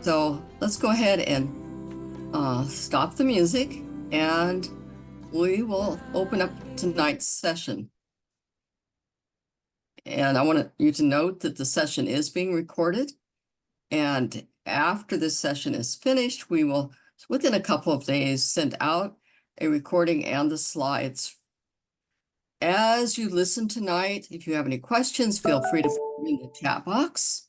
So let's go ahead and stop the music and we will open up tonight's session. And I want you to note that the session is being recorded. And after this session is finished, we will, within a couple of days, send out a recording and the slides. As you listen tonight, if you have any questions, feel free to put them in the chat box.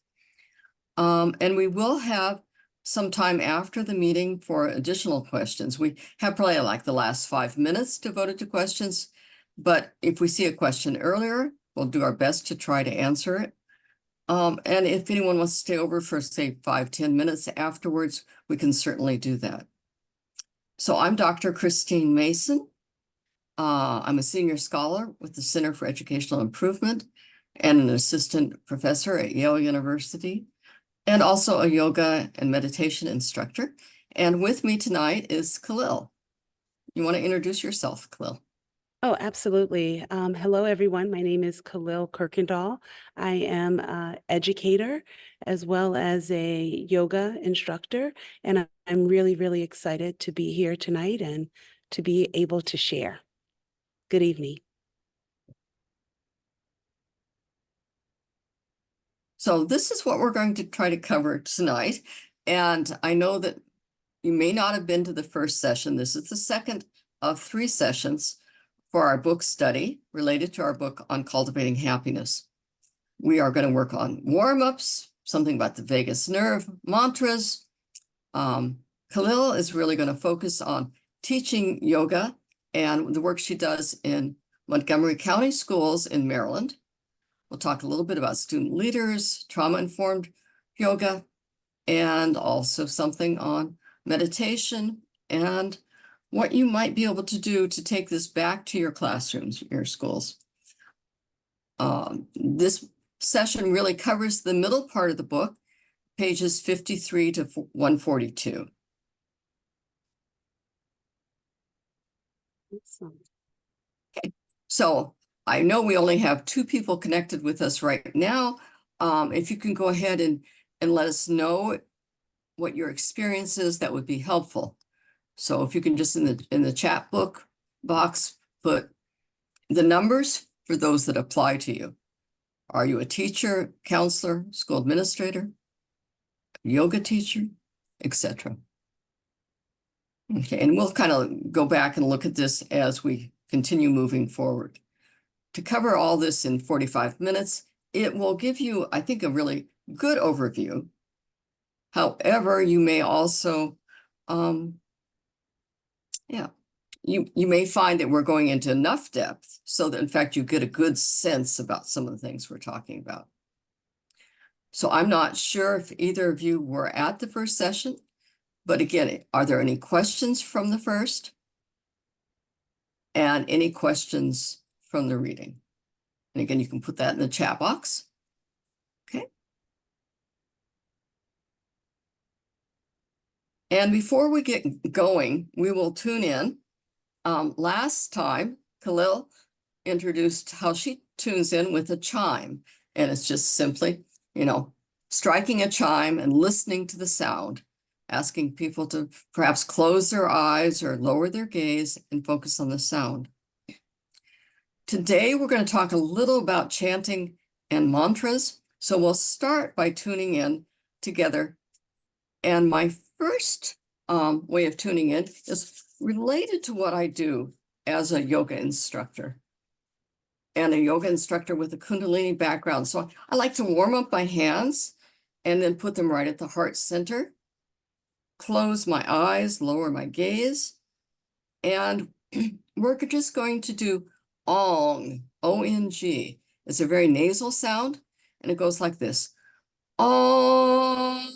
And we will have some time after the meeting for additional questions. We have probably like the last 5 minutes devoted to questions, but if we see a question earlier, we'll do our best to try to answer it. And if anyone wants to stay over for, say, 5-10 minutes afterwards, we can certainly do that. So I'm Dr. Christine Mason. I'm a senior scholar with the Center for Educational Improvement and an assistant professor at Yale University, and also a yoga and meditation instructor. And with me tonight is Kahlil. You want to introduce yourself, Kahlil? Oh, absolutely. Hello, everyone. My name is Kahlil Kuykendall. I am an educator as well as a yoga instructor, and I'm really, really excited to be here tonight and to be able to share. Good evening. So this is what we're going to try to cover tonight. And I know that you may not have been to the first session. This is the second of 3 sessions for our book study related to our book on cultivating happiness. We are going to work on warm-ups, something about the vagus nerve, mantras. Kahlil is really going to focus on teaching yoga and the work she does in Montgomery County schools in Maryland. We'll talk a little bit about student leaders, trauma-informed yoga, and also something on meditation and what you might be able to do to take this back to your classrooms, your schools. This session really covers the middle part of the book, pages 53 to 142. Awesome. Okay. So I know we only have 2 people connected with us right now. If you can go ahead and let us know what your experience is, that would be helpful. So if you can just in the chat book box, put the numbers for those that apply to you. Are you a teacher, counselor, school administrator, yoga teacher, etc.? Okay, and we'll kind of go back and look at this as we continue moving forward. To cover all this in 45 minutes, it will give you, I think, a really good overview. However, you may also, you may find that we're going into enough depth so that, in fact, you get a good sense about some of the things we're talking about. So I'm not sure if either of you were at the first session, but again, are there any questions from the first? And any questions from the reading? And again, you can put that in the chat box. Okay. And before we get going, we will tune in. Last time, Kahlil introduced how she tunes in with a chime. And it's just simply, striking a chime and listening to the sound, asking people to perhaps close their eyes or lower their gaze and focus on the sound. Today, we're going to talk a little about chanting and mantras. So we'll start by tuning in together. And my first way of tuning in is related to what I do as a yoga instructor and a yoga instructor with a Kundalini background. So I like to warm up my hands and then put them right at the heart center, close my eyes, lower my gaze, and we're just going to do Ong, O-N-G. It's a very nasal sound, and it goes like this. Ong.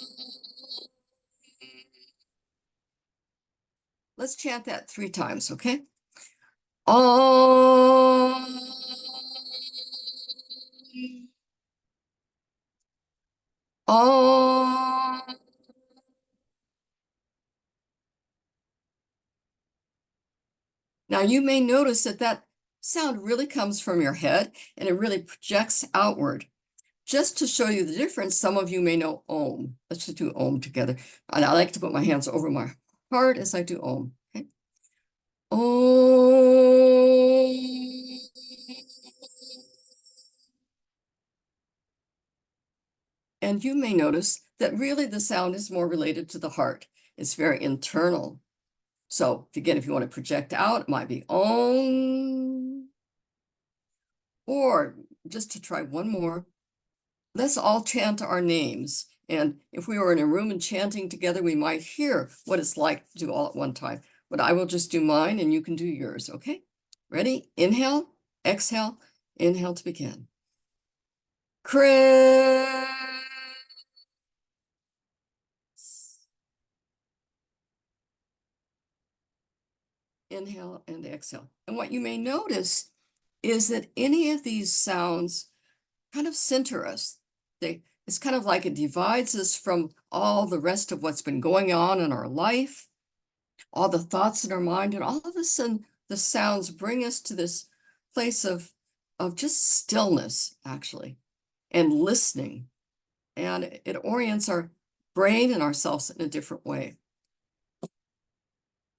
Let's chant that 3 times, okay? Ong. Ong. Now you may notice that sound really comes from your head and it really projects outward. Just to show you the difference, some of you may know Om. Let's just do Om together. And I like to put my hands over my heart as I do Om. Okay. Om. And you may notice that really the sound is more related to the heart. It's very internal. So again, if you want to project out, it might be Om. Or just to try one more, let's all chant our names. And if we were in a room and chanting together, we might hear what it's like to do all at one time. But I will just do mine and you can do yours, okay? Ready? Inhale, exhale, inhale to begin. Chris. Inhale and exhale. And what you may notice is that any of these sounds kind of center us. It's kind of like it divides us from all the rest of what's been going on in our life, all the thoughts in our mind, and all of a sudden the sounds bring us to this place of just stillness, actually, and listening. And it orients our brain and ourselves in a different way.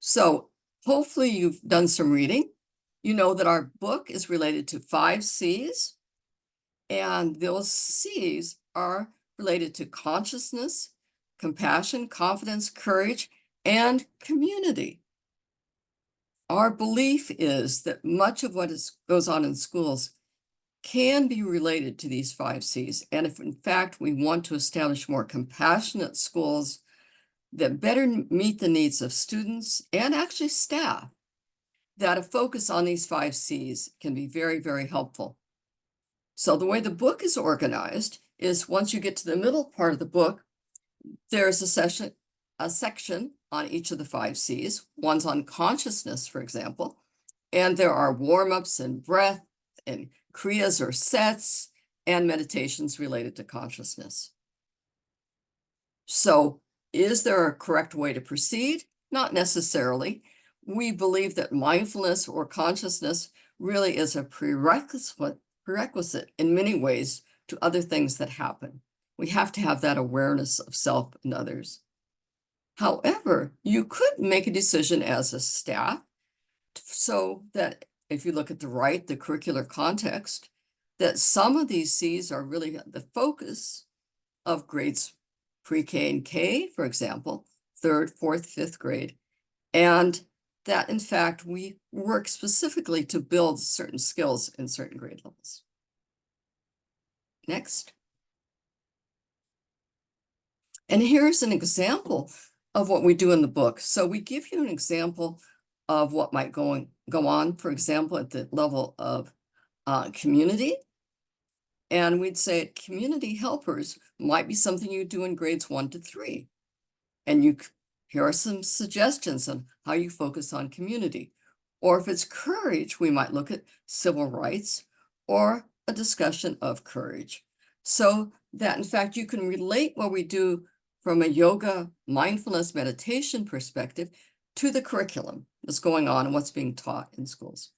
So hopefully you've done some reading. You know that our book is related to 5 C's, and those C's are related to consciousness, compassion, confidence, courage, and community. Our belief is that much of what goes on in schools can be related to these 5 C's. And if in fact we want to establish more compassionate schools that better meet the needs of students and actually staff, that a focus on these 5 C's can be very, very helpful. So the way the book is organized is once you get to the middle part of the book, there's a section on each of the 5 C's. One's on consciousness, for example, and there are warm-ups and breath and kriyas or sets and meditations related to consciousness. So is there a correct way to proceed? Not necessarily. We believe that mindfulness or consciousness really is a prerequisite in many ways to other things that happen. We have to have that awareness of self and others. However, you could make a decision as a staff so that if you look at the right, the curricular context, that some of these C's are really the focus of grades pre-K and K, for example, 3rd, 4th, 5th grade, and that in fact we work specifically to build certain skills in certain grade levels. Next. And here's an example of what we do in the book. So we give you an example of what might go on, for example, at the level of community. And we'd say community helpers might be something you do in grades 1 to 3. And here are some suggestions on how you focus on community. Or if it's courage, we might look at civil rights or a discussion of courage. So that in fact, you can relate what we do from a yoga, mindfulness, meditation perspective to the curriculum that's going on and what's being taught in schools.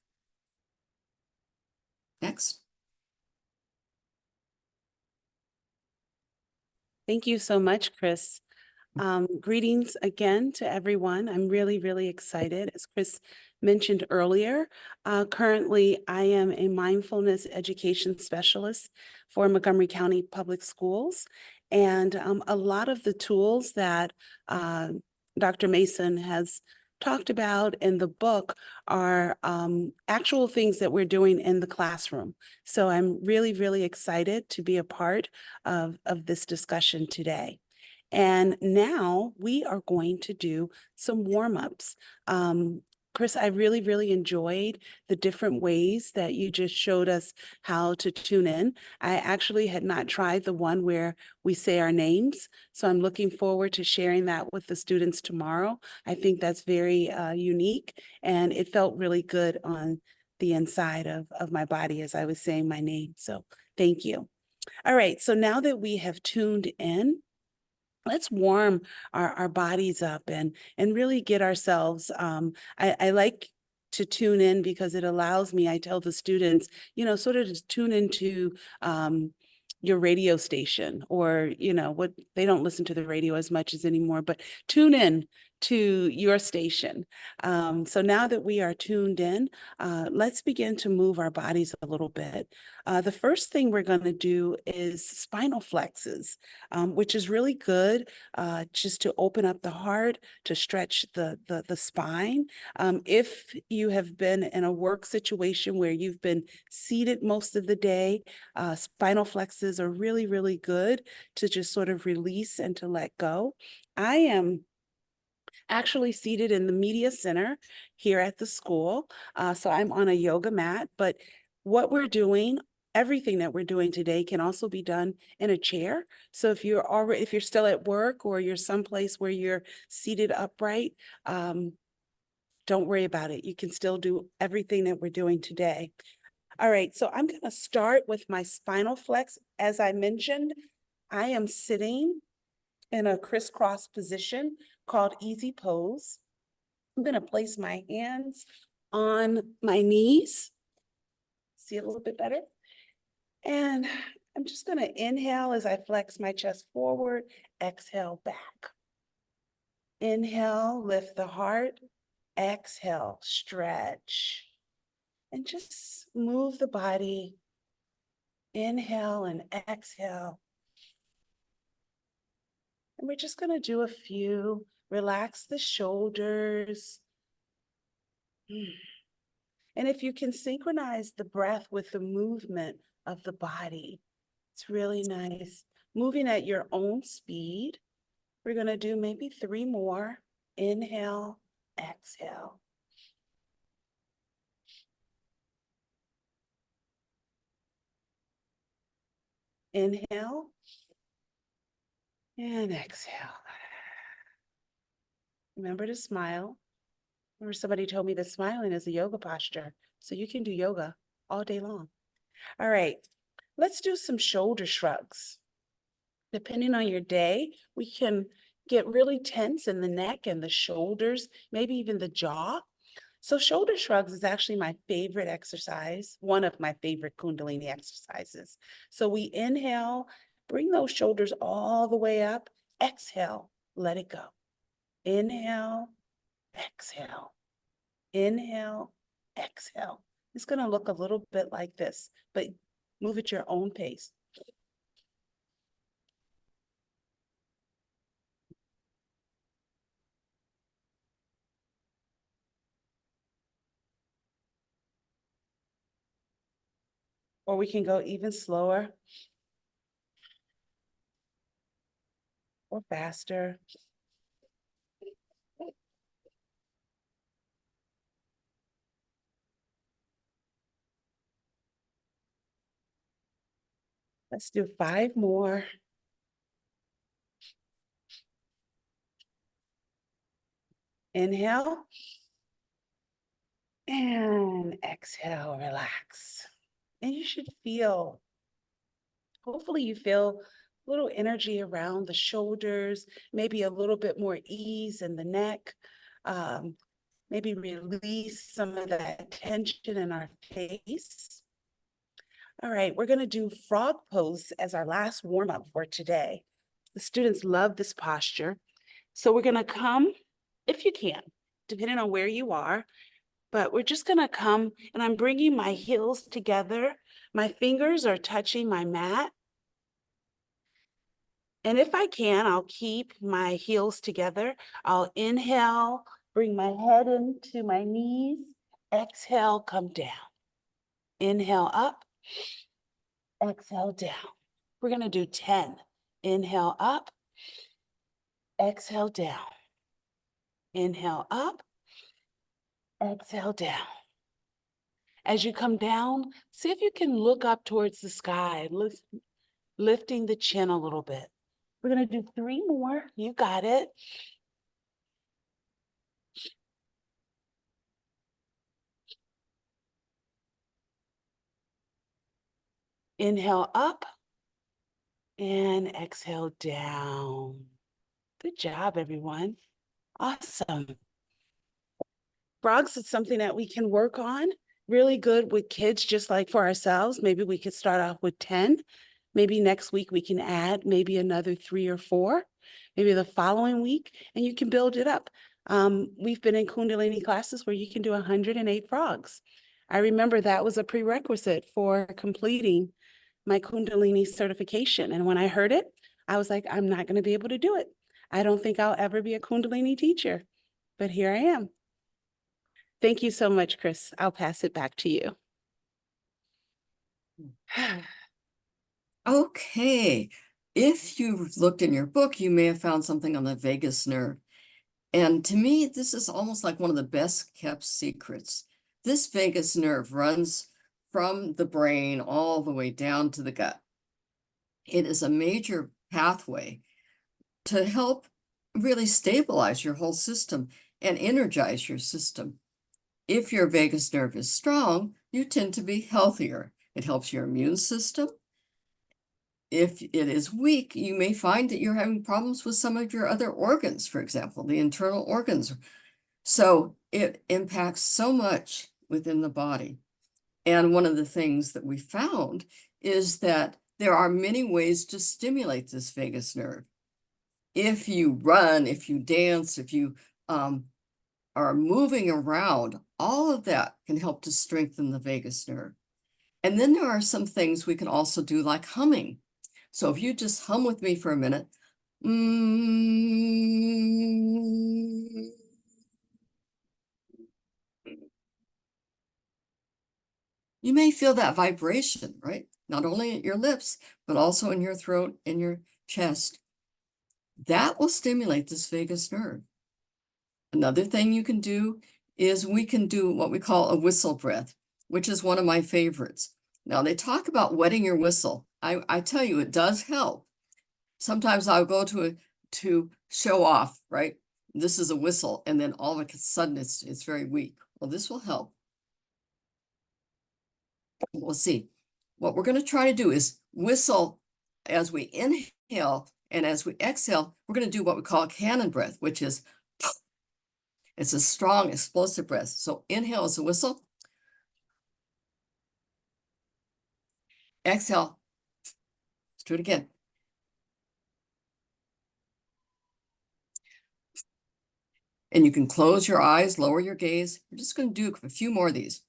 Next. Thank you so much, Chris. Greetings again to everyone. I'm really, really excited. As Chris mentioned earlier, currently I am a mindfulness education specialist for Montgomery County Public Schools. And a lot of the tools that Dr. Mason has talked about in the book are actual things that we're doing in the classroom. So I'm really, really excited to be a part of this discussion today. And now we are going to do some warm-ups. Chris, I really, really enjoyed the different ways that you just showed us how to tune in. I actually had not tried the one where we say our names, so I'm looking forward to sharing that with the students tomorrow. I think that's very unique, and it felt really good on the inside of my body as I was saying my name, so thank you. All right, so now that we have tuned in, let's warm our bodies up and really get ourselves. I like to tune in because it allows me, I tell the students, you know, sort of to tune into your radio station, or, what, they don't listen to the radio as much as anymore, but tune in to your station. So now that we are tuned in, let's begin to move our bodies a little bit. The first thing we're going to do is spinal flexes, which is really good, just to open up the heart, to stretch the spine. If you have been in a work situation where you've been seated most of the day, spinal flexes are really, really good to just sort of release and to let go. I am actually seated in the media center here at the school. So I'm on a yoga mat, but what we're doing, everything that we're doing today can also be done in a chair. So if you're still at work, or you're someplace where you're seated upright, don't worry about it. You can still do everything that we're doing today. All right, so I'm going to start with my spinal flex. As I mentioned, I am sitting in a crisscross position called easy pose. I'm going to place my hands on my knees. See a little bit better? And I'm just going to inhale as I flex my chest forward, exhale back. Inhale, lift the heart. Exhale, stretch. And just move the body. Inhale and exhale. And we're just going to do a few. Relax the shoulders. And if you can synchronize the breath with the movement of the body, it's really nice. Moving at your own speed. We're going to do maybe 3 more. Inhale, exhale. Inhale and exhale. Remember to smile. Remember, somebody told me that smiling is a yoga posture, so you can do yoga all day long. All right, let's do some shoulder shrugs. Depending on your day, we can get really tense in the neck and the shoulders, maybe even the jaw. So shoulder shrugs is actually my favorite exercise, one of my favorite Kundalini exercises. So we inhale, bring those shoulders all the way up. Exhale, let it go. Inhale, exhale. Inhale, exhale. It's going to look a little bit like this, but move at your own pace. Or we can go even slower or faster. Let's do 5 more. Inhale. And exhale, relax. And you should feel, hopefully you feel a little energy around the shoulders, maybe a little bit more ease in the neck. Maybe release some of that tension in our face. All right, we're going to do frog pose as our last warm-up for today. The students love this posture. So we're going to come, if you can, depending on where you are, but we're just going to come, and I'm bringing my heels together. My fingers are touching my mat. And if I can, I'll keep my heels together. I'll inhale, bring my head into my knees. Exhale, come down. Inhale up. Exhale down. We're going to do 10. Inhale up. Exhale down. Inhale up. Exhale down. As you come down, see if you can look up towards the sky, lifting the chin a little bit. We're going to do 3 more. You got it. Inhale up and exhale down. Good job, everyone. Awesome. Frogs is something that we can work on really good with kids, just like for ourselves. Maybe we could start off with 10. Maybe next week we can add maybe another 3 or 4, maybe the following week, and you can build it up. We've been in Kundalini classes where you can do 108 frogs. I remember that was a prerequisite for completing my Kundalini certification. And when I heard it, I was like, I'm not going to be able to do it. I don't think I'll ever be a Kundalini teacher, but here I am. Thank you so much, Chris. I'll pass it back to you. Okay, if you've looked in your book, you may have found something on the vagus nerve. And to me, this is almost like one of the best kept secrets. This vagus nerve runs from the brain all the way down to the gut. It is a major pathway to help really stabilize your whole system and energize your system. If your vagus nerve is strong, you tend to be healthier. It helps your immune system. If it is weak, you may find that you're having problems with some of your other organs, for example, the internal organs. So it impacts so much within the body. And one of the things that we found is that there are many ways to stimulate this vagus nerve. If you run, if you dance, if you are moving around, all of that can help to strengthen the vagus nerve. And then there are some things we can also do, like humming. So if you just hum with me for a minute, you may feel that vibration, right? Not only at your lips, but also in your throat and your chest. That will stimulate this vagus nerve. Another thing you can do is we can do what we call a whistle breath, which is one of my favorites. Now, they talk about wetting your whistle. I tell you, it does help. Sometimes I'll go to show off, right? This is a whistle, and then all of a sudden it's very weak. Well, this will help. We'll see. What we're going to try to do is whistle as we inhale, and as we exhale, we're going to do what we call a cannon breath, which is it's a strong, explosive breath. So inhale is a whistle. Exhale. Let's do it again. And you can close your eyes, lower your gaze. We're just going to do a few more of these.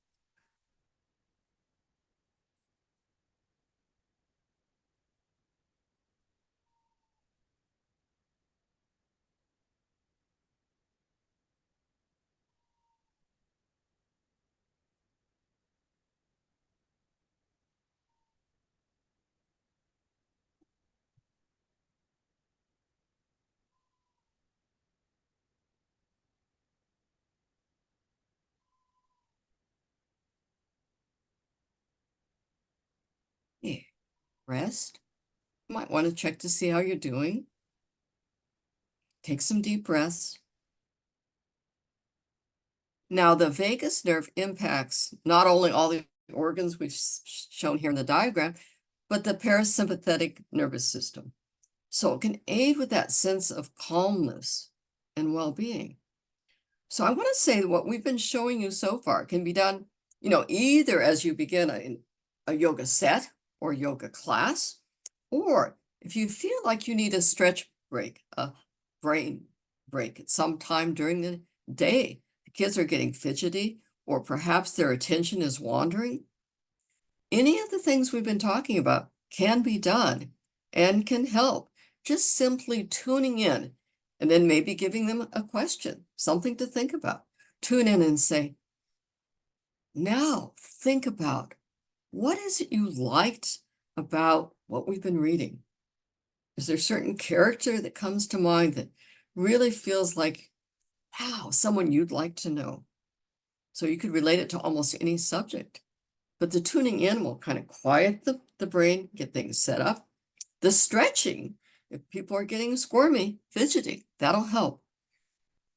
Yeah. Rest. You might want to check to see how you're doing. Take some deep breaths. Now, the vagus nerve impacts not only all the organs we've shown here in the diagram, but the parasympathetic nervous system. So it can aid with that sense of calmness and well-being. So I want to say that what we've been showing you so far can be done, either as you begin a yoga set or yoga class, or if you feel like you need a stretch break, a brain break at some time during the day. The kids are getting fidgety, or perhaps their attention is wandering. Any of the things we've been talking about can be done and can help. Just simply tuning in and then maybe giving them a question, something to think about. Tune in and say, now think about, what is it you liked about what we've been reading? Is there a certain character that comes to mind that really feels like, wow, someone you'd like to know? So you could relate it to almost any subject. But the tuning in will kind of quiet the brain, get things set up. The stretching, if people are getting squirmy, fidgety, that'll help.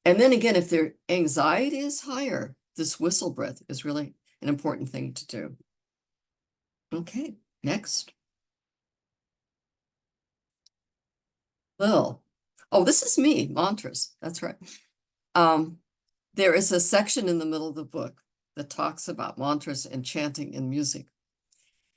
And then again, if their anxiety is higher, this whistle breath is really an important thing to do. Okay, next. Lil. Oh, this is me, mantras. That's right. There is a section in the middle of the book that talks about mantras and chanting and music.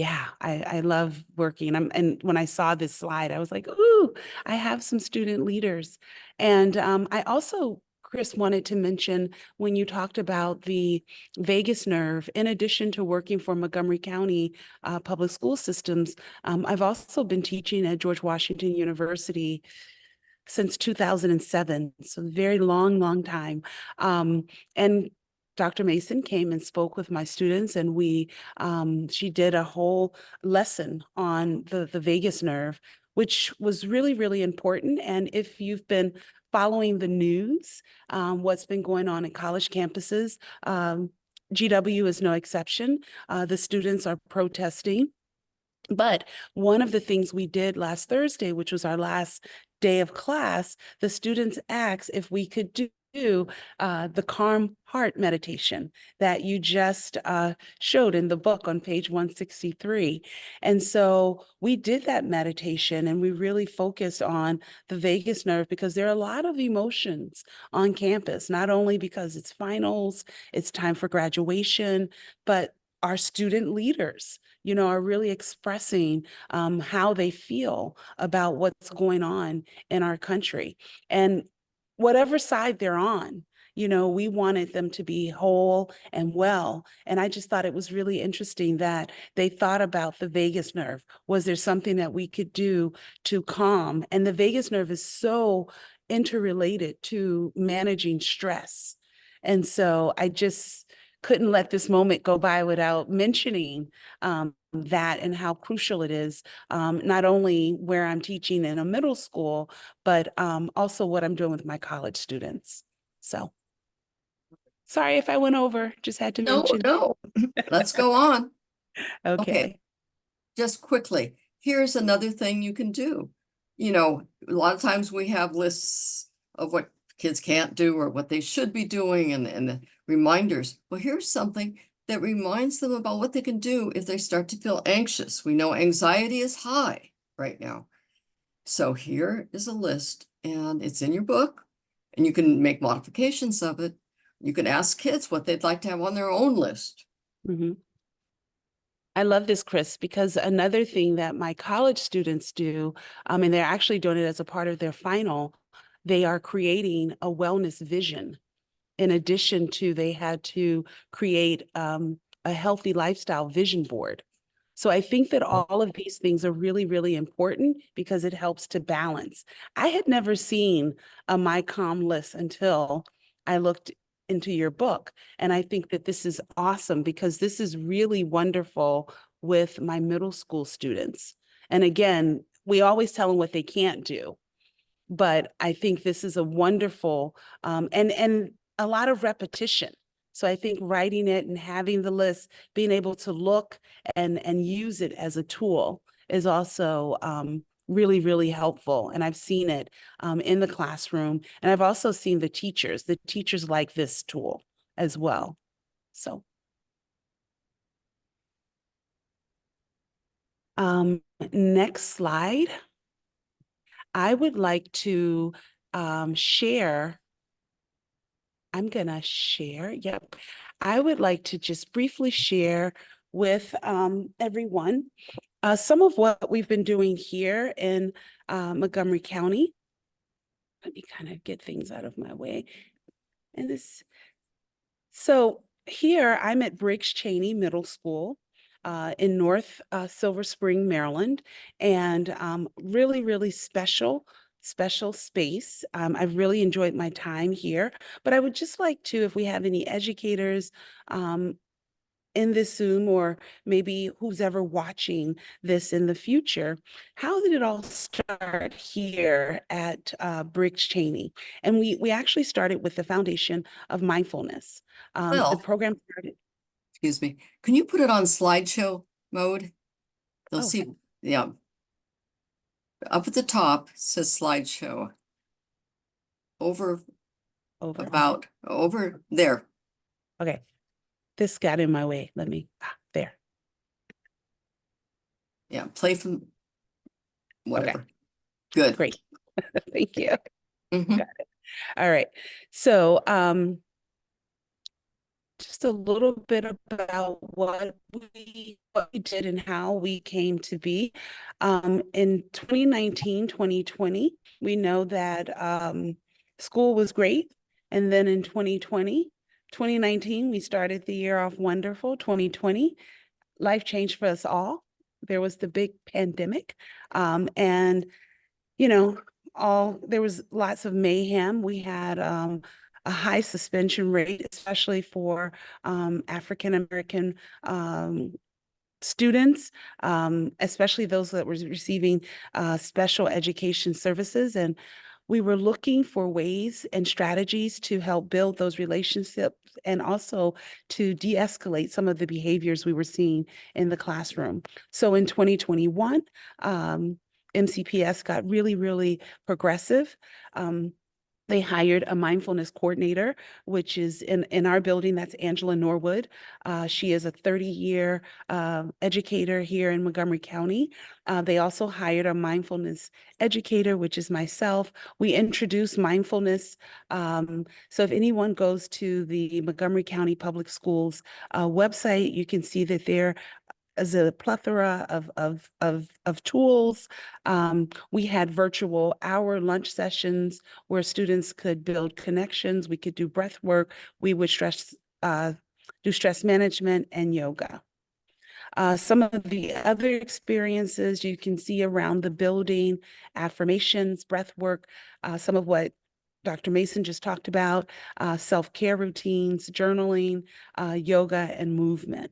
Yeah, I love working. And when I saw this slide, I was like, ooh, I have some student leaders. And I also, Chris, wanted to mention when you talked about the vagus nerve, in addition to working for Montgomery County public school systems, I've also been teaching at George Washington University since 2007. So very long time. And Dr. Mason came and spoke with my students, and she did a whole lesson on the vagus nerve, which was really important. And if you've been following the news, what's been going on at college campuses, GW is no exception. The students are protesting. But one of the things we did last Thursday, which was our last day of class, the students asked if we could do the calm heart meditation that you just showed in the book on page 163. And so we did that meditation, and we really focused on the vagus nerve because there are a lot of emotions on campus, not only because it's finals, it's time for graduation, but our student leaders, are really expressing how they feel about what's going on in our country. And whatever side they're on, we wanted them to be whole and well. And I just thought it was really interesting that they thought about the vagus nerve. Was there something that we could do to calm? And the vagus nerve is so interrelated to managing stress. And so I just couldn't let this moment go by without mentioning that and how crucial it is, not only where I'm teaching in a middle school, but also what I'm doing with my college students. So sorry if I went over, just had to No, mention. no, let's go on. Okay, Okay. just quickly, here's another thing you can do. A lot of times we have lists of what kids can't do or what they should be doing and reminders. Well, here's something that reminds them about what they can do if they start to feel anxious. We know anxiety is high right now. So here is a list, and it's in your book, and you can make modifications of it. You can ask kids what they'd like to have on their own list. Mm-hmm. I love this, Chris, because another thing that my college students do, and they're actually doing it as a part of their final, they are creating a wellness vision. In addition to, they had to create a healthy lifestyle vision board. So I think that all of these things are really important because it helps to balance. I had never seen a My Calm list until I looked into your book. And I think that this is awesome because this is really wonderful with my middle school students. And again, we always tell them what they can't do, but I think this is a wonderful and a lot of repetition. So I think writing it and having the list, being able to look and use it as a tool is also really helpful. And I've seen it in the classroom, and I've also seen the teachers. The teachers like this tool as well. So next slide. I would like to share. I'm gonna share. Yep. I would like to just briefly share with everyone some of what we've been doing here in Montgomery County. Let me kind of get things out of my way. And so here I'm at Briggs Cheney Middle School in North Silver Spring, Maryland, and really special space. I've really enjoyed my time here, but I would just like to, if we have any educators in this Zoom, or maybe who's ever watching this in the future, how did it all start here at Briggs Cheney? And we actually started with the foundation of mindfulness. The Well, program started. excuse me, can you put it on slideshow mode? They'll Oh, see, yeah, up at the top says slideshow. Over, over. over there. Okay, this got in my way. Let me, there. Yeah, play from Okay, whatever. Good. great. Thank you. Mhm. All right. So just a little bit about what we did and how we came to be. In 2019, 2020, we know that school was great. And then in 2019, we started the year off wonderful. 2020, life changed for us all. There was the big pandemic. And you know, there was lots of mayhem. We had a high suspension rate, especially for African American students, especially those that were receiving special education services. And we were looking for ways and strategies to help build those relationships and also to de-escalate some of the behaviors we were seeing in the classroom. So in 2021, MCPS got really, really progressive. They hired a mindfulness coordinator, which is in our building. That's Angela Norwood. She is a 30-year educator here in Montgomery County. They also hired a mindfulness educator, which is myself. We introduced mindfulness. So if anyone goes to the Montgomery County Public Schools website, you can see that there is a plethora of tools. We had virtual hour lunch sessions where students could build connections. We could do breath work. We would do stress management and yoga. Some of the other experiences you can see around the building, affirmations, breath work, some of what Dr. Mason just talked about, self-care routines, journaling, yoga, and movement.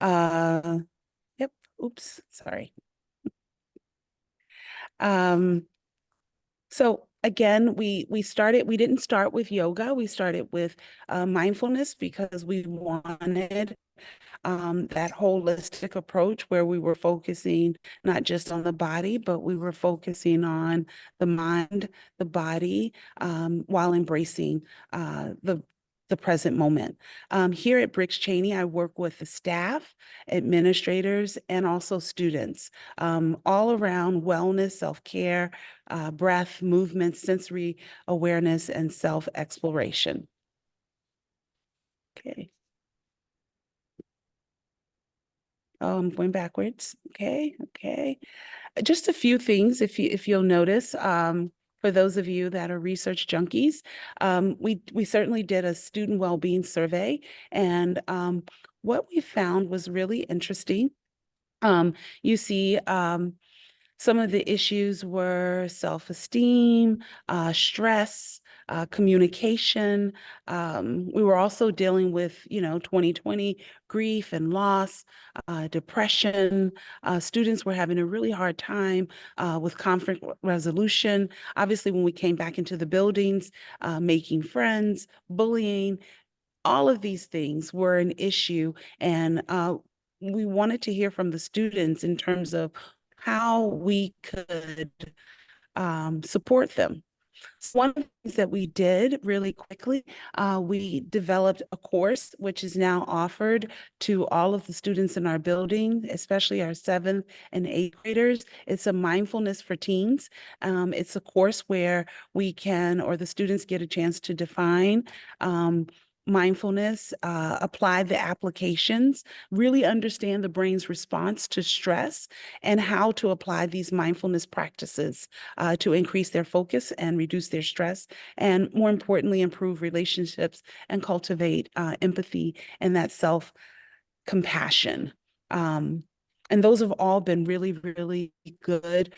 Yep. Oops. Sorry. So again, we didn't start with yoga. We started with mindfulness because we wanted that holistic approach where we were focusing not just on the body, but we were focusing the mind, the body, while embracing the present moment. Here at Briggs Cheney, I work with the staff, administrators, and also students, all around wellness, self-care, breath, movement, sensory awareness, and self-exploration. Okay. Oh, I'm going backwards. Okay. Just a few things, if you'll notice, for those of you that are research junkies, we certainly did a student well-being survey, and what we found was really interesting. You see, some of the issues were self-esteem, stress, communication. We were also dealing with, 2020 grief and loss, depression. Students were having a really hard time with conflict resolution. Obviously, when we came back into the buildings, making friends, bullying, all of these things were an issue. And we wanted to hear from the students in terms of how we could support them. So one of the things that we did really quickly, we developed a course which is now offered to all of the students in our building, especially our 7th and 8th graders. It's a mindfulness for teens. It's a course where the students get a chance to define mindfulness, apply the applications, really understand the brain's response to stress, and how to apply these mindfulness practices to increase their focus and reduce their stress, and more importantly, improve relationships and cultivate empathy and that self-compassion. And those have all been really, really good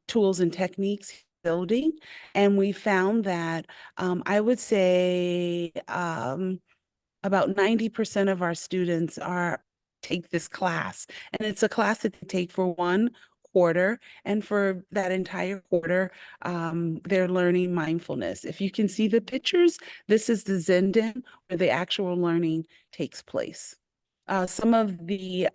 tools and techniques building. And we found that I would say about 90% of our students take this class. And it's a class that they take for 1 quarter. And for that entire quarter, they're learning mindfulness. If you can see the pictures, this is the Zen Den where the actual learning takes place. Some of the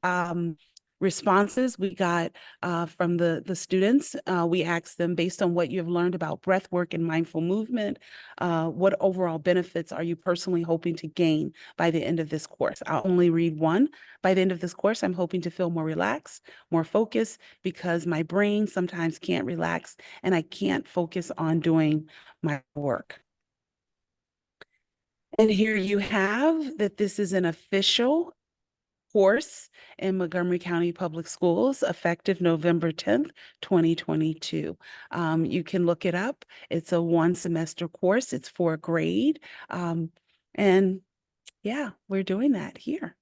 responses we got from the students. We asked them, based on what you've learned about breath work and mindful movement, what overall benefits are you personally hoping to gain by the end of this course? I'll only read one. By the end of this course, I'm hoping to feel more relaxed, more focused, because my brain sometimes can't relax and I can't focus on doing my work. And here you have that this is an official course in Montgomery County Public Schools effective November 10th, 2022. You can look it up. It's a one semester course. It's for a grade. And yeah, we're doing that here.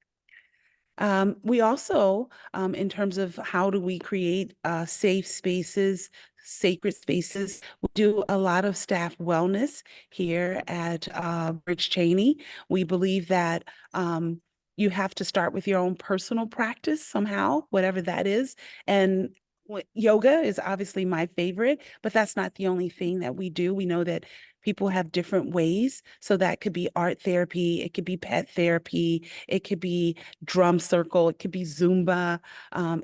We also, in terms of how do we create safe spaces, sacred spaces, we do a lot of staff wellness here at Bridge Cheney. We believe that you have to start with your own personal practice somehow, whatever that is. And yoga is obviously my favorite, but that's not the only thing that we do. We know that people have different ways. So that could be art therapy, it could be pet therapy, it could be drum circle, it could be Zumba,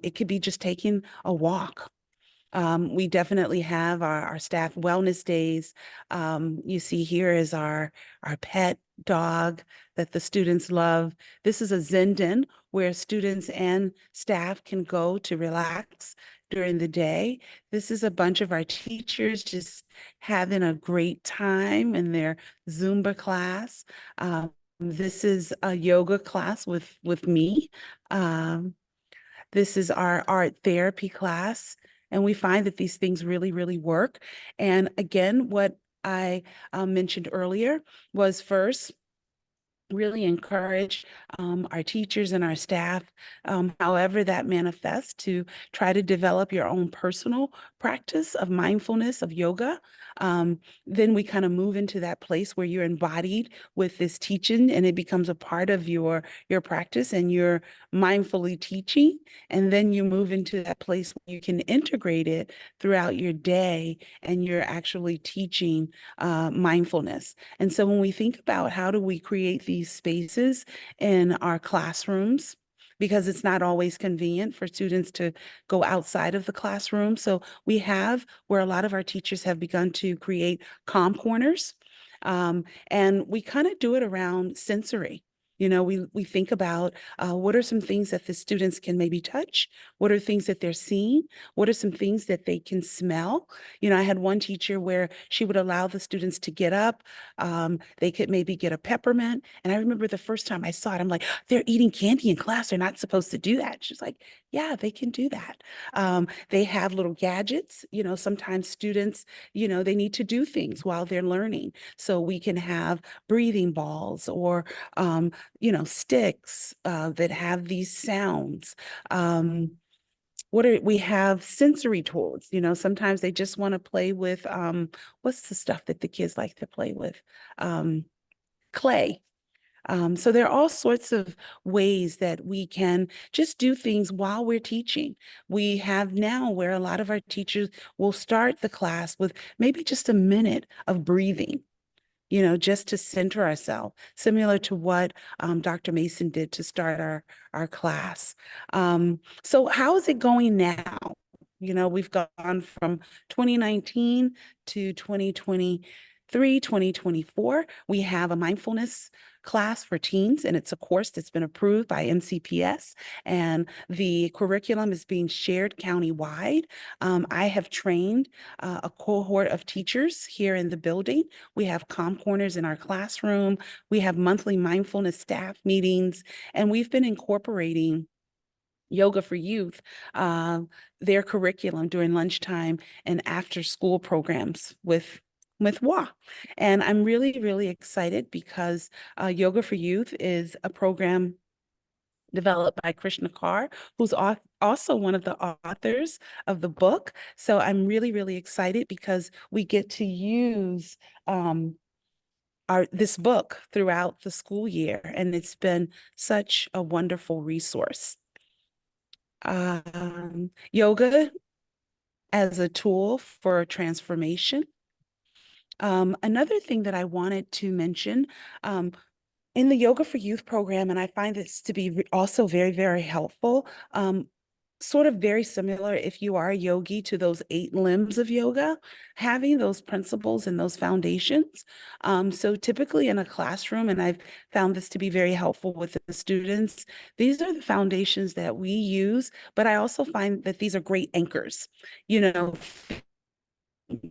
it could be just taking a walk. We definitely have our staff wellness days. You see here is our pet dog that the students love. This is a Zen den where students and staff can go to relax during the day. This is a bunch of our teachers just having a great time in their Zumba class. This is a yoga class with me. This is our art therapy class. And we find that these things really, really work. And again, what I mentioned earlier was first, really encourage our teachers and our staff, however that manifests, to try to develop your own personal practice of mindfulness, of yoga. Then we kind of move into that place where you're embodied with this teaching and it becomes a part of your practice and you're mindfully teaching. And then you move into that place where you can integrate it throughout your day and you're actually teaching mindfulness. And so when we think about how do we create these spaces in our classrooms, because it's not always convenient for students to go outside of the classroom. So we have where a lot of our teachers have begun to create calm corners. And we kind of do it around sensory. You know, we think about what are some things that the students can maybe touch? What are things that they're seeing? What are some things that they can smell? You know, I had one teacher where she would allow the students to get up. They could maybe get a peppermint. And I remember the first time I saw it, I'm like, they're eating candy in class. They're not supposed to do that. She's like, yeah, they can do that. They have little gadgets. You know, sometimes students, you know, they need to do things while they're learning. So we can have breathing balls or, you know, sticks that have these sounds. We have sensory tools, you know, sometimes they just want to play with, what's the stuff that the kids like to play with? Clay. So there are all sorts of ways that we can just do things while we're teaching. We have now where a lot of our teachers will start the class with maybe just a minute of breathing, you know, just to center ourselves, similar to what Dr. Mason did to start our class. So how is it going now? You know, we've gone from 2019 to 2023, 2024. We have a mindfulness class for teens, and it's a course that's been approved by MCPS, and the curriculum is being shared countywide. I have trained a cohort of teachers here in the building. We have calm corners in our classroom. We have monthly mindfulness staff meetings, and we've been incorporating Yoga for Youth, their curriculum during lunchtime and after school programs with WA. And I'm really, really excited because Yoga for Youth is a program developed by Krishna Kaur, who's also one of the authors of the book. So I'm really, really excited because we get to use this book throughout the school year, and it's been such a wonderful resource. Yoga as a tool for transformation. Another thing that I wanted to mention, in the Yoga for Youth program, and I find this to be also very, very helpful, sort of very similar if you are a yogi to those 8 limbs of yoga, having those principles and those foundations. So typically in a classroom, and I've found this to be very helpful with the students, these are the foundations that we use, but I also find that these are great anchors. You know,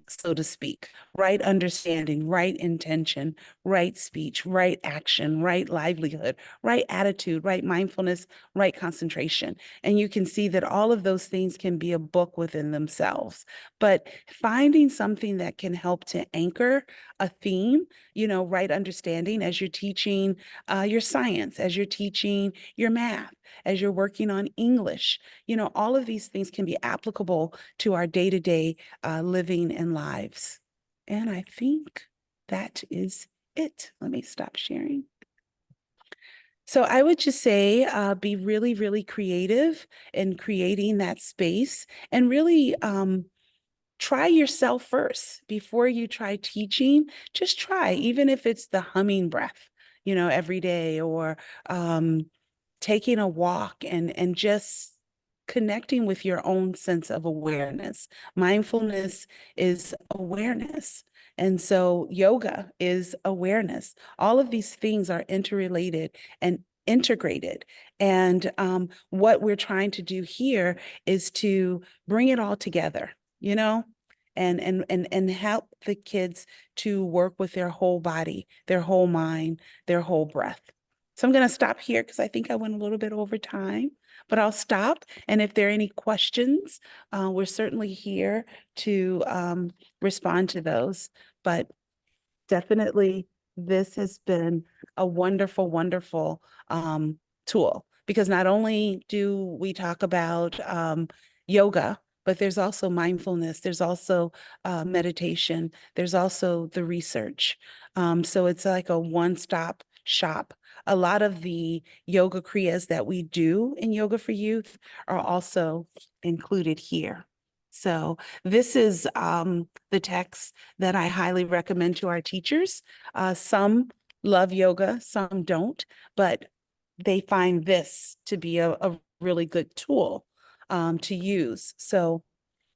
so to speak, right understanding, right intention, right speech, right action, right livelihood, right attitude, right mindfulness, right concentration. And you can see that all of those things can be a book within themselves. But finding something that can help to anchor a theme, right understanding as you're teaching your science, as you're teaching your math, as you're working on English, all of these things can be applicable to our day-to-day living and lives. And I think that is it. Let me stop sharing. So I would just say be really, really creative in creating that space and really try yourself first before you try teaching. Just try, even if it's the humming breath, every day, or taking a walk and just connecting with your own sense of awareness. Mindfulness is awareness. And so yoga is awareness. All of these things are interrelated and integrated. And what we're trying to do here is to bring it all together, and help the kids to work with their whole body, their whole mind, their whole breath. So I'm going to stop here because I think I went a little bit over time, but I'll stop. And if there are any questions, we're certainly here to respond to those. But definitely, this has been a wonderful, wonderful tool, because not only do we talk about yoga, but there's also mindfulness, there's also meditation, there's also the research. So it's like a one-stop shop. A lot of the yoga kriyas that we do in Yoga for Youth are also included here. So this is the text that I highly recommend to our teachers. Some love yoga, some don't, but they find this to be a really good tool to use. So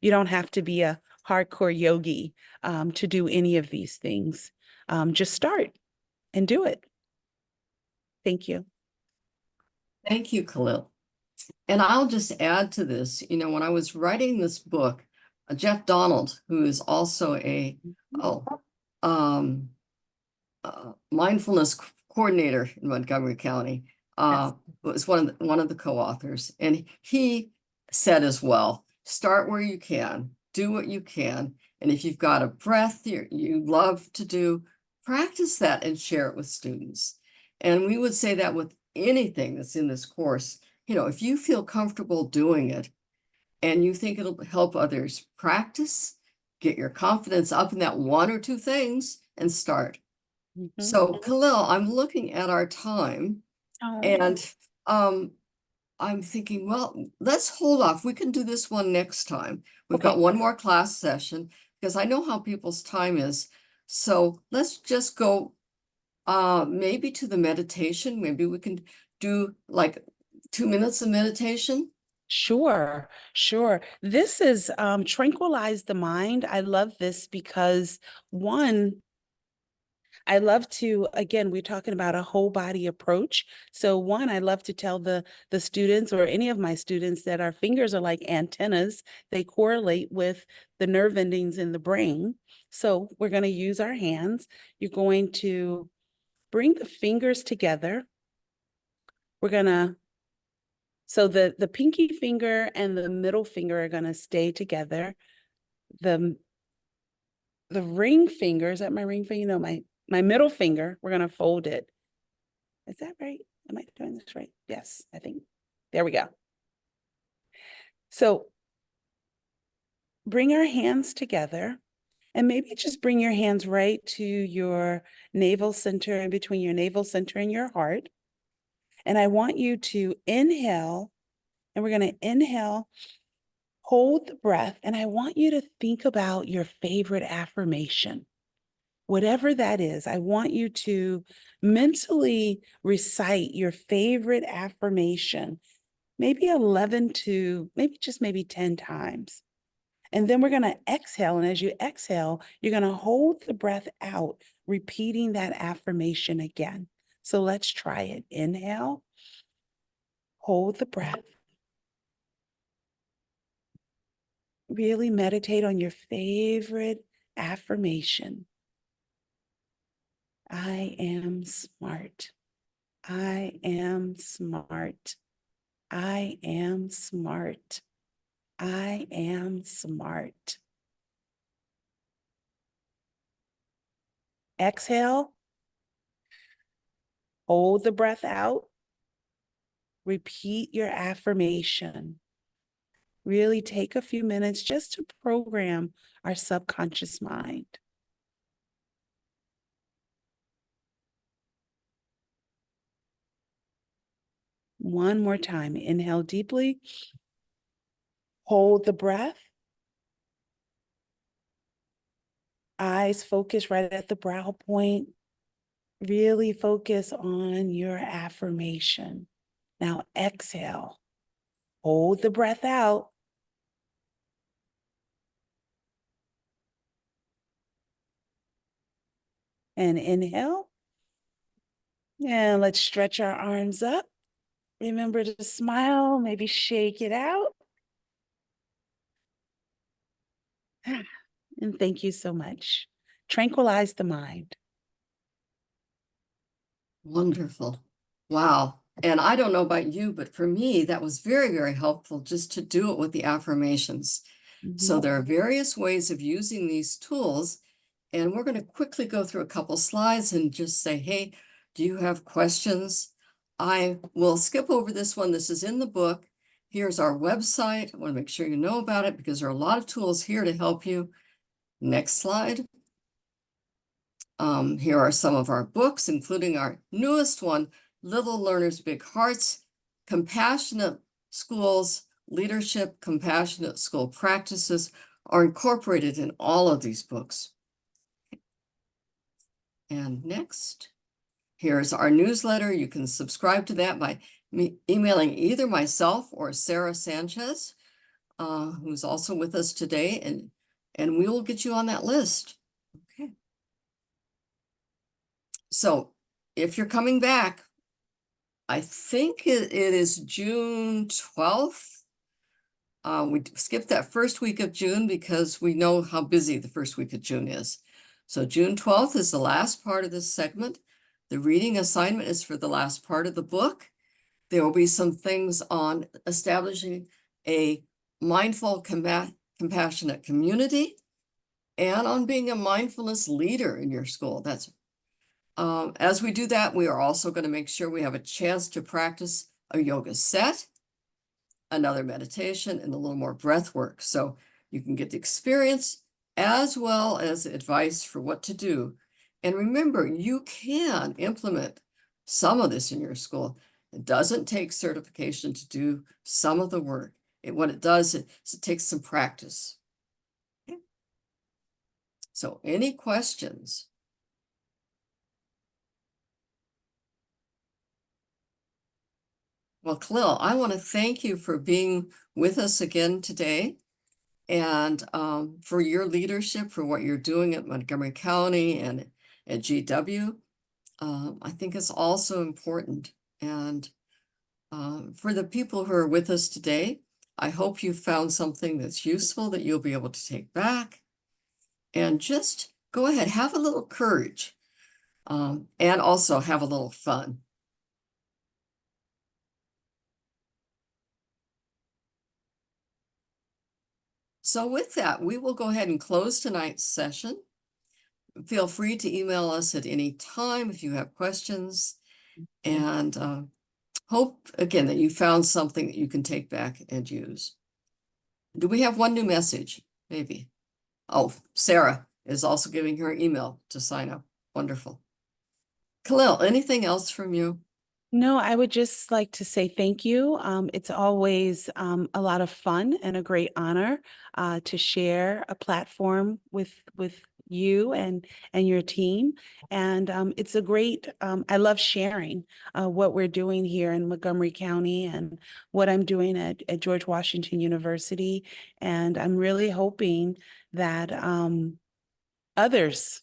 you don't have to be a hardcore yogi to do any of these things. Just start and do it. Thank you. Thank you, Kahlil. And I'll just add to this, when I was writing this book, Jeff Donald, who is also a um, mindfulness coordinator in Montgomery County, was one of the co-authors, and he said as well, start where you can, do what you can, and if you've got a breath you love to do, practice that and share it with students. And we would say that with anything that's in this course, if you feel comfortable doing it and you think it'll help others, practice, get your confidence up in that one or two things and start. So Kahlil, I'm looking at our time and I'm thinking, well, let's hold off. We can do this one next time. We've got one more class session because I know how people's time is. So let's just go maybe to the meditation. Maybe we can do like 2 minutes of meditation. Sure, sure. This is tranquilize the mind. I love this because one, I love to, again, we're talking about a whole body approach. So one, I love to tell the students or any of my students that our fingers are like antennas. They correlate with the nerve endings in the brain. So we're going to use our hands. You're going to bring the fingers together. We're going to, so the pinky finger and the middle finger are going to stay together. The ring finger, is that my ring finger? No, my middle finger, we're going to fold it. Is that right? Am I doing this right? Yes, I think. There we go. So bring our hands together, and maybe just bring your hands right to your navel center, in between your navel center and your heart. And I want you to inhale, and we're going to inhale, hold the breath, and I want you to think about your favorite affirmation. Whatever that is, I want you to mentally recite your favorite affirmation, maybe 11 to maybe 10 times. And then we're going to exhale. And as you exhale, you're going to hold the breath out, repeating that affirmation again. So let's try it. Inhale, hold the breath, really meditate on your favorite affirmation. I am smart. I am smart. I am smart. I am smart. Exhale. Hold the breath out. Repeat your affirmation. Really take a few minutes just to program our subconscious mind. One more time. Inhale deeply. Hold the breath. Eyes focus right at the brow point. Really focus on your affirmation. Now exhale. Hold the breath out. And inhale. And let's stretch our arms up. Remember to smile, maybe shake it out. And thank you so much. Tranquilize the mind. Wonderful. Wow. And I don't know about you, but for me, that was very, very helpful just to do it with the affirmations. So there are various ways of using these tools, and we're going to quickly go through a couple slides and just say, hey, do you have questions? I will skip over this one. This is in the book. Here's our website. I want to make sure you know about it because there are a lot of tools here to help you. Next slide. Here are some of our books, including our newest one, Little Learners, Big Hearts, Compassionate Schools, Leadership, Compassionate School Practices are incorporated in all of these books. And next, here's our newsletter. You can subscribe to that by emailing either myself or Sarah Sanchez, who's also with us today, and we will get you on that list. Okay. So if you're coming back, I think it is June 12th. We skipped that first week of June because we know how busy the first week of June is. So June 12th is the last part of this segment. The reading assignment is for the last part of the book. There will be some things on establishing a mindful, compassionate community and on being a mindfulness leader in your school. As we do that, we are also going to make sure we have a chance to practice a yoga set, another meditation, and a little more breath work. So you can get the experience as well as advice for what to do. And remember, you can implement some of this in your school. It doesn't take certification to do some of the work. What it does is it takes some practice. Okay. So any questions? Well, Kahlil, I want to thank you for being with us again today and for your leadership, for what you're doing at Montgomery County and at GW. I think it's also important. And for the people who are with us today, I hope you found something that's useful that you'll be able to take back. And just go ahead, have a little courage and also have a little fun. So with that, we will go ahead and close tonight's session. Feel free to email us at any time if you have questions. And hope, again, that you found something that you can take back and use. Do we have one new message? Maybe. Oh, Sarah is also giving her email to sign up. Wonderful. Kahlil, anything else from you? No, I would just like to say thank you. It's always a lot of fun and a great honor to share a platform with you and your team. And it's a great, I love sharing what we're doing here in Montgomery County and what I'm doing at George Washington University. And I'm really hoping that others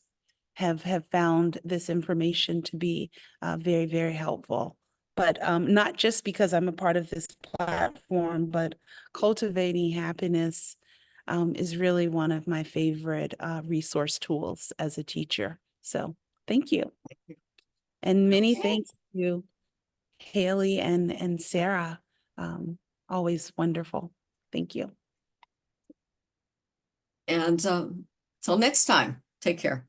have found this information to be very, very helpful. But not just because I'm a part of this platform, but Cultivating Happiness is really one of my favorite resource tools as a teacher. So thank you. And many thanks to Haley and Sarah. Always wonderful. Thank you. And till next time, take care.